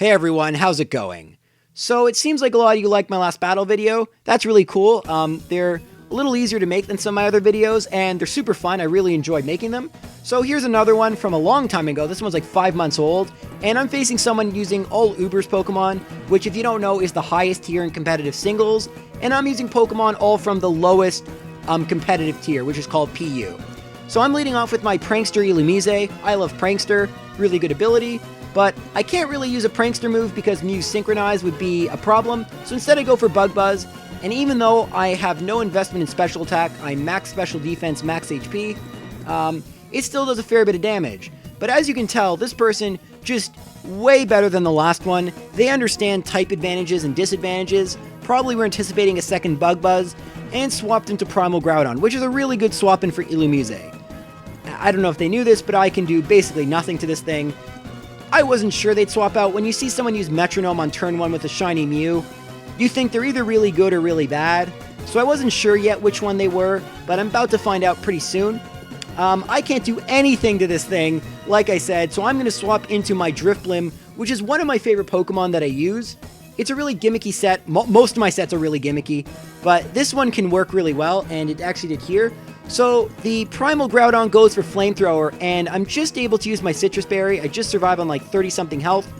Hey everyone, how's it going? So it seems like a lot of you liked my last battle video. That's really cool. They're a little easier to make than some of my other videos, and they're super fun. I really enjoyed making them. So here's another one from a long time ago. This one's like 5 months old, and I'm facing someone using all UBERS Pokemon, which if you don't know is the highest tier in competitive singles, and I'm using Pokemon all from the lowest competitive tier, which is called PU. So I'm leading off with my Prankster Illumise. I love Prankster, really good ability. But I can't really use a Prankster move because Mew Synchronize would be a problem, so instead I go for Bug Buzz, and even though I have no investment in special attack, I'm max special defense, max HP, it still does a fair bit of damage. But as you can tell, this person just way better than the last one. They understand type advantages and disadvantages, probably were anticipating a second Bug Buzz, and swapped into Primal Groudon, which is a really good swap-in for Illumise. I don't know if they knew this, but I can do basically nothing to this thing. I wasn't sure they'd swap out. When you see someone use Metronome on turn 1 with a shiny Mew, you think they're either really good or really bad. So I wasn't sure yet which one they were, but I'm about to find out pretty soon. I can't do anything to this thing, like I said, so I'm going to swap into my Drifblim, which is one of my favorite Pokemon that I use. It's a really gimmicky set. Most of my sets are really gimmicky, but this one can work really well, and it actually did here. So the Primal Groudon goes for Flamethrower, and I'm just able to use my Citrus Berry. I just survive on like 30-something health.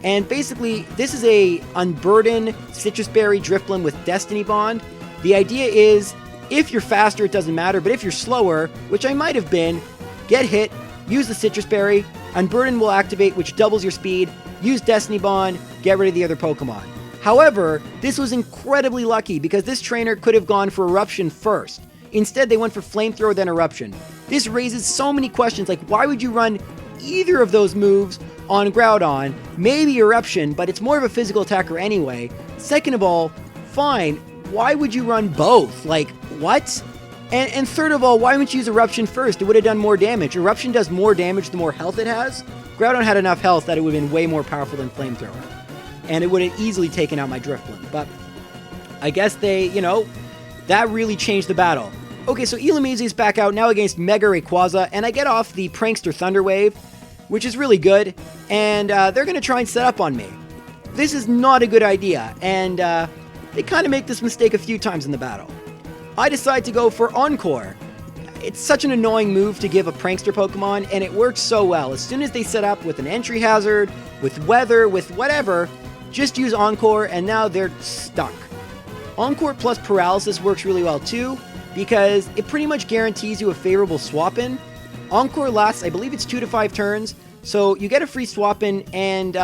And basically, this is a Unburden Citrus Berry Drifblim with Destiny Bond. The idea is, if you're faster, it doesn't matter, but if you're slower, which I might have been, get hit, use the Citrus Berry, Unburden will activate, which doubles your speed, use Destiny Bond, get rid of the other Pokemon. However, this was incredibly lucky because this trainer could have gone for Eruption first. Instead, they went for Flamethrower, then Eruption. This raises so many questions, like why would you run either of those moves on Groudon? Maybe Eruption, but it's more of a physical attacker anyway. Second of all, fine, why would you run both? Like, what? And third of all, why wouldn't you use Eruption first? It would have done more damage. Eruption does more damage the more health it has. Groudon had enough health that it would have been way more powerful than Flamethrower. And it would have easily taken out my Drifblim. But I guess they, that really changed the battle. Okay, so Illumise is back out now against Mega Rayquaza, and I get off the Prankster Thunder Wave, which is really good, and they're going to try and set up on me. This is not a good idea, and they kind of make this mistake a few times in the battle. I decide to go for Encore. It's such an annoying move to give a Prankster Pokemon, and it works so well. As soon as they set up with an entry hazard, with weather, with whatever, just use Encore, and now they're stuck. Encore plus Paralysis works really well too, because it pretty much guarantees you a favorable swap-in. Encore lasts, I believe it's 2 to 5 turns, so you get a free swap-in, and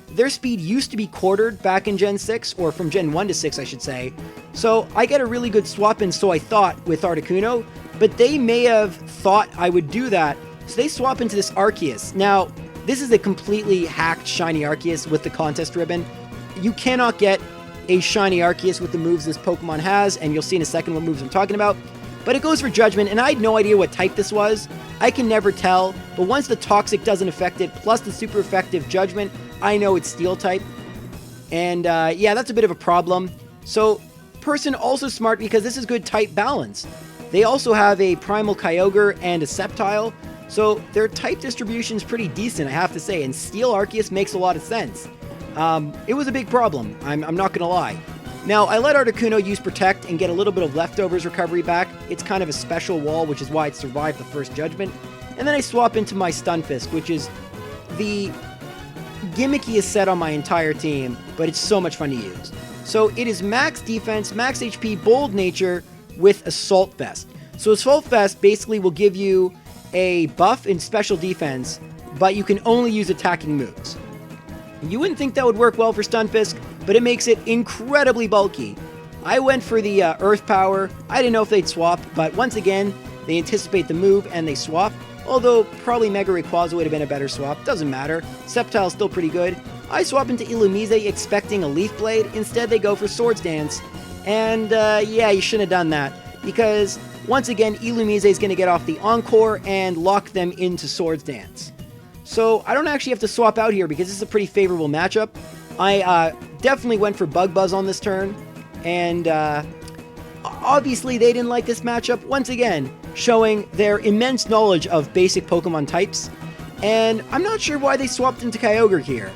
their speed used to be quartered back in Gen 6, or from Gen 1 to 6, I should say. So I get a really good swap-in, so I thought, with Articuno, but they may have thought I would do that, so they swap into this Arceus. Now, this is a completely hacked shiny Arceus with the contest ribbon. You cannot get a shiny Arceus with the moves this Pokemon has, and you'll see in a second what moves I'm talking about. But it goes for Judgment, and I had no idea what type this was. I can never tell, but once the Toxic doesn't affect it, plus the super effective Judgment, I know it's Steel type. And yeah, that's a bit of a problem. So, person also smart because this is good type balance. They also have a Primal Kyogre and a Sceptile, so their type distribution is pretty decent, I have to say, and Steel Arceus makes a lot of sense. It was a big problem, I'm not gonna lie. Now, I let Articuno use Protect and get a little bit of Leftovers recovery back. It's kind of a special wall, which is why it survived the first Judgment. And then I swap into my Stunfisk, which is the gimmickiest set on my entire team, but it's so much fun to use. So it is max defense, max HP, bold nature with Assault Vest. So Assault Vest basically will give you a buff in special defense, but you can only use attacking moves. You wouldn't think that would work well for Stunfisk, but it makes it incredibly bulky. I went for the Earth Power. I didn't know if they'd swap, but once again, they anticipate the move and they swap. Although, probably Mega Rayquaza would have been a better swap. Doesn't matter. Sceptile's still pretty good. I swap into Illumise expecting a Leaf Blade. Instead, they go for Swords Dance. And, yeah, you shouldn't have done that. Because, once again, Illumise is going to get off the Encore and lock them into Swords Dance. So, I don't actually have to swap out here because this is a pretty favorable matchup. I definitely went for Bug Buzz on this turn. And, obviously, they didn't like this matchup. Once again, showing their immense knowledge of basic Pokemon types. And I'm not sure why they swapped into Kyogre here.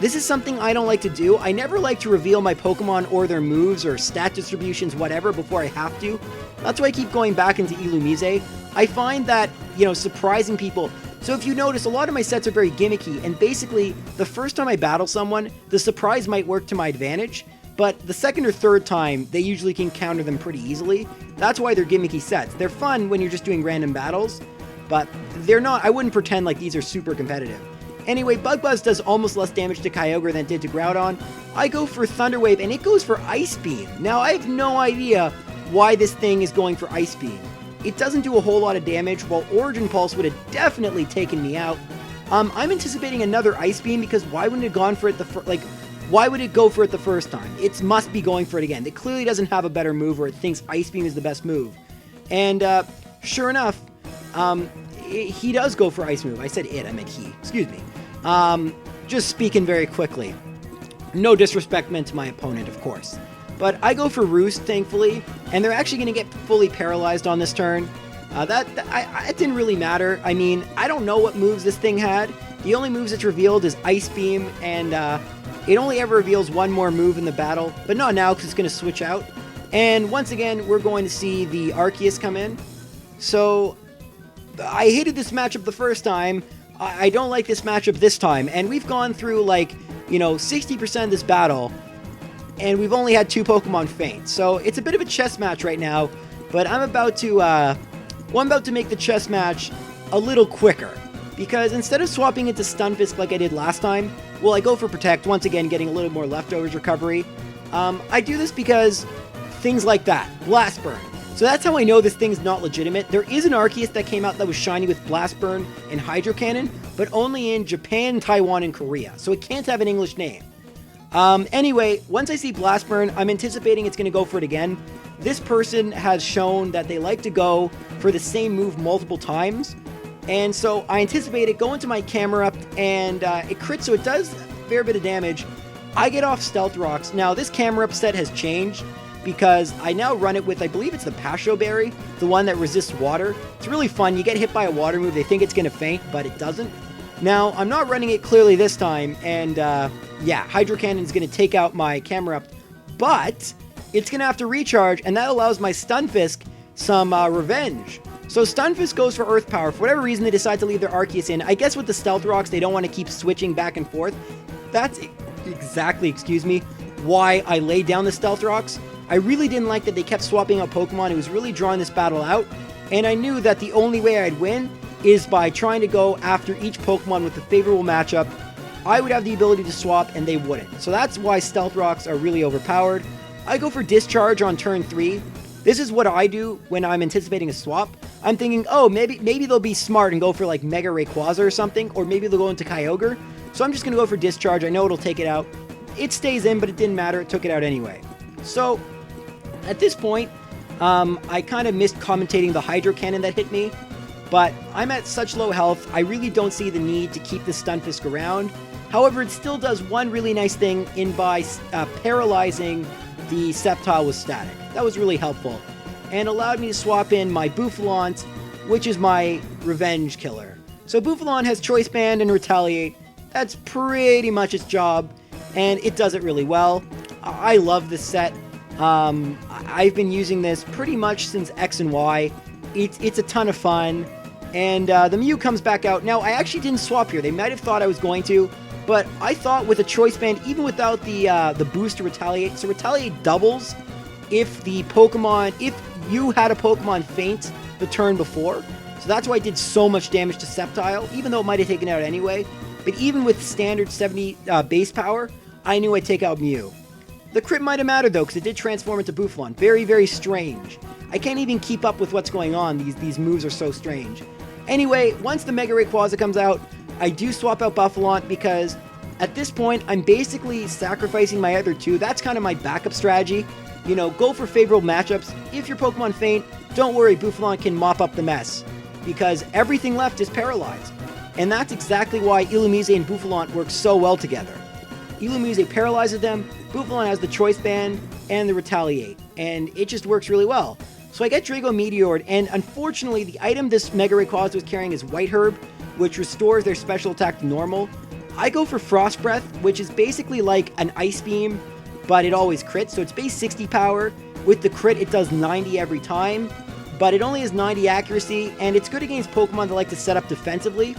This is something I don't like to do. I never like to reveal my Pokemon or their moves or stat distributions, whatever, before I have to. That's why I keep going back into Illumise. I find that, surprising people. So if you notice, a lot of my sets are very gimmicky, and basically, the first time I battle someone, the surprise might work to my advantage, but the second or third time, they usually can counter them pretty easily. That's why they're gimmicky sets. They're fun when you're just doing random battles, but they're not. I wouldn't pretend like these are super competitive. Anyway, Bug Buzz does almost less damage to Kyogre than it did to Groudon. I go for Thunder Wave, and it goes for Ice Beam. Now, I have no idea why this thing is going for Ice Beam. It doesn't do a whole lot of damage, while Origin Pulse would have definitely taken me out. I'm anticipating another Ice Beam, because why wouldn't it have gone for it why would it go for it the first time? It must be going for it again. It clearly doesn't have a better move, or it thinks Ice Beam is the best move. And sure enough, he does go for Ice Move. I said it, I meant he. Excuse me. Just speaking very quickly. No disrespect meant to my opponent, of course. But I go for Roost, thankfully, and they're actually going to get fully paralyzed on this turn. It didn't really matter. I mean, I don't know what moves this thing had. The only moves it's revealed is Ice Beam, and it only ever reveals one more move in the battle, but not now because it's going to switch out. And once again, we're going to see the Arceus come in. So, I hated this matchup the first time. I don't like this matchup this time, and we've gone through 60% of this battle, and we've only had 2 Pokemon faint. So it's a bit of a chess match right now, but I'm about to make the chess match a little quicker, because instead of swapping into Stunfisk like I did last time, well, I go for Protect, once again getting a little more leftovers recovery. I do this because things like that, Blast Burn. So that's how I know this thing's not legitimate. There is an Arceus that came out that was shiny with Blast Burn and Hydro Cannon, but only in Japan, Taiwan, and Korea, so it can't have an English name. Anyway, once I see Blast Burn, I'm anticipating it's going to go for it again. This person has shown that they like to go for the same move multiple times, and so I anticipate it going to my camera up, and it crits, so it does a fair bit of damage. I get off Stealth Rocks. Now, this camera up set has changed, because I now run it with, I believe it's the Pasho Berry, the one that resists water. It's really fun. You get hit by a water move, they think it's going to faint, but it doesn't. Now, I'm not running it clearly this time, and yeah, Hydro Cannon is going to take out my camera up, but it's going to have to recharge, and that allows my Stunfisk some revenge. So Stunfisk goes for Earth Power. For whatever reason, they decide to leave their Arceus in. I guess with the Stealth Rocks, they don't want to keep switching back and forth. That's exactly, why I laid down the Stealth Rocks. I really didn't like that they kept swapping out Pokemon. It was really drawing this battle out, and I knew that the only way I'd win is by trying to go after each Pokemon with a favorable matchup. I would have the ability to swap, and they wouldn't. So that's why Stealth Rocks are really overpowered. I go for Discharge on turn 3. This is what I do when I'm anticipating a swap. I'm thinking, oh, maybe they'll be smart and go for like Mega Rayquaza or something, or maybe they'll go into Kyogre. So I'm just going to go for Discharge. I know it'll take it out. It stays in, but it didn't matter. It took it out anyway. So at this point, I kind of missed commentating the Hydro Cannon that hit me, but I'm at such low health, I really don't see the need to keep the Stunfisk around. However, it still does one really nice thing by paralyzing the Sceptile with Static. That was really helpful, and allowed me to swap in my Bouffalante, which is my revenge killer. So Bouffalante has Choice Band and Retaliate. That's pretty much its job, and it does it really well. I love this set. I've been using this pretty much since X and Y. It's a ton of fun, and the Mew comes back out. Now, I actually didn't swap here. They might have thought I was going to, but I thought with a Choice Band, even without the boost to Retaliate, so Retaliate doubles if you had a Pokemon faint the turn before. So that's why I did so much damage to Sceptile, even though it might have taken it out anyway. But even with standard 70 base power, I knew I'd take out Mew. The crit might have mattered though, because it did transform into Bouffalante. Very, very strange. I can't even keep up with what's going on. These moves are so strange. Anyway, once the Mega Rayquaza comes out, I do swap out Bouffalante because at this point, I'm basically sacrificing my other two. That's kind of my backup strategy. You know, go for favorable matchups. If your Pokemon faint, don't worry, Bouffalante can mop up the mess, because everything left is paralyzed. And that's exactly why Illumise and Bouffalante work so well together. Illumise paralyzes them, Bouffalante has the Choice Band and the Retaliate, and it just works really well. So I get Drago Meteored, and unfortunately, the item this Mega Rayquaza was carrying is White Herb, which restores their special attack to normal. I go for Frost Breath, which is basically like an Ice Beam, but it always crits. So it's base 60 power. With the crit, it does 90 every time, but it only has 90 accuracy, and it's good against Pokemon that like to set up defensively.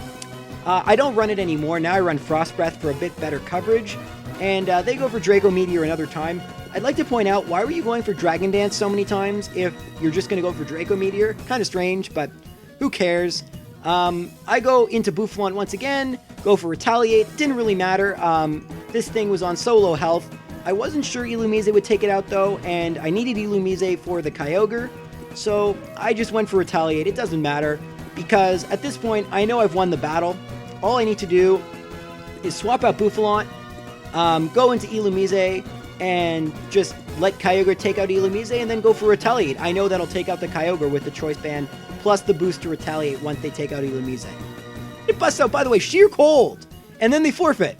I don't run it anymore. Now I run Frost Breath for a bit better coverage, and they go for Draco Meteor another time. I'd like to point out, why were you going for Dragon Dance so many times if you're just going to go for Draco Meteor? Kind of strange, but who cares? I go into Boufflant once again, go for Retaliate. Didn't really matter. This thing was on so low health. I wasn't sure Illumise would take it out though, and I needed Illumise for the Kyogre, so I just went for Retaliate. It doesn't matter, because at this point, I know I've won the battle. All I need to do is swap out Boufflant, go into Illumise, and just let Kyogre take out Illumise, and then go for Retaliate. I know that'll take out the Kyogre with the Choice Band, plus the boost to Retaliate once they take out Illumise. It busts out, by the way, Sheer Cold, and then they forfeit.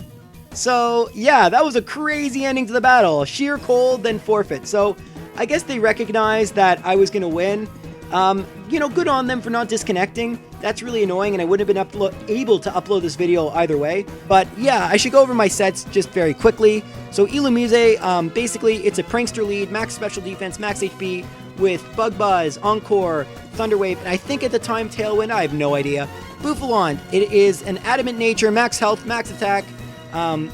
So, yeah, that was a crazy ending to the battle. Sheer Cold, then forfeit. So, I guess they recognized that I was going to win. You know, good on them for not disconnecting. That's really annoying, and I wouldn't have been able to upload this video either way. But, yeah, I should go over my sets just very quickly. So, Illumise, basically, it's a Prankster lead, max special defense, max HP, with Bug Buzz, Encore, Thunder Wave, and I think at the time Tailwind, I have no idea. Boufflant, it is an Adamant Nature, max health, max attack,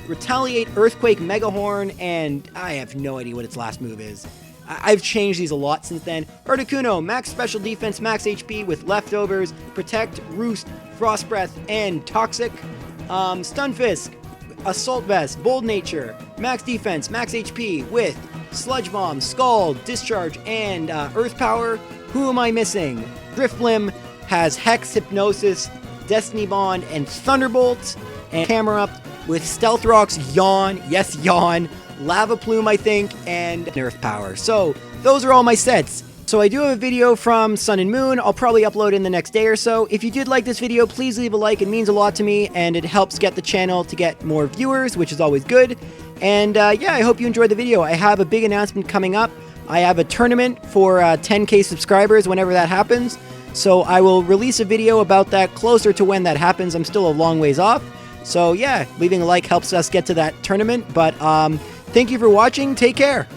Retaliate, Earthquake, Mega Horn, and I have no idea what its last move is. I've changed these a lot since then. Articuno, max special defense, max HP with Leftovers, Protect, Roost, Frost Breath, and Toxic. Stunfisk, Assault Vest, Bold Nature, max defense, max HP with Sludge Bomb, Scald, Discharge, and Earth Power. Who am I missing? Drifblim has Hex, Hypnosis, Destiny Bond, and Thunderbolt. And Camera Up with Stealth Rocks, Yawn, yes, Yawn, Lava Plume, I think, and Earth Power. So, those are all my sets. So I do have a video from Sun and Moon. I'll probably upload in the next day or so. If you did like this video, please leave a like. It means a lot to me, and it helps get the channel to get more viewers, which is always good. And yeah, I hope you enjoyed the video. I have a big announcement coming up. I have a tournament for 10K subscribers whenever that happens. So I will release a video about that closer to when that happens. I'm still a long ways off. So yeah, leaving a like helps us get to that tournament. But thank you for watching. Take care.